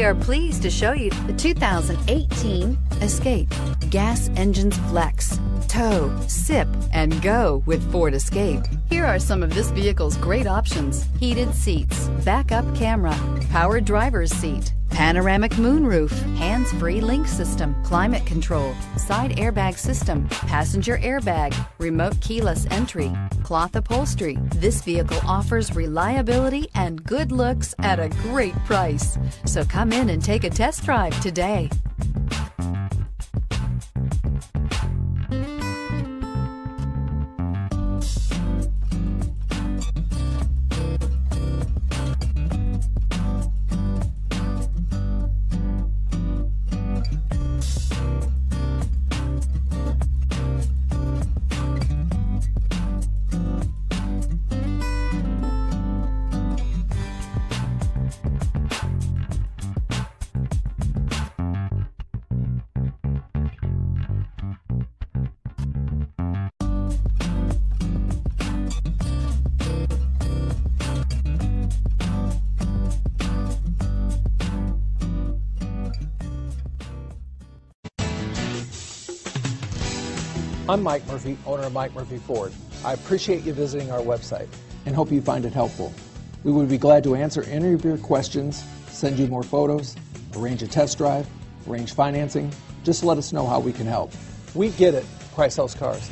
are pleased to show you the 2018 Escape. Gas engines flex, tow, sip, and go with Ford Escape. Here are some of this vehicle's great options: heated seats, backup camera, power driver's seat, panoramic moonroof, hands-free link system, climate control, side airbag system, passenger airbag, remote keyless entry, cloth upholstery. This vehicle offers reliability and good looks at a great price. So come in and take a test drive today. I'm Mike Murphy, owner of Mike Murphy Ford. I appreciate you visiting our website and hope you find it helpful. We would be glad to answer any of your questions, send you more photos, arrange a test drive, arrange financing. Just let us know how we can help. We get it. Price sells cars.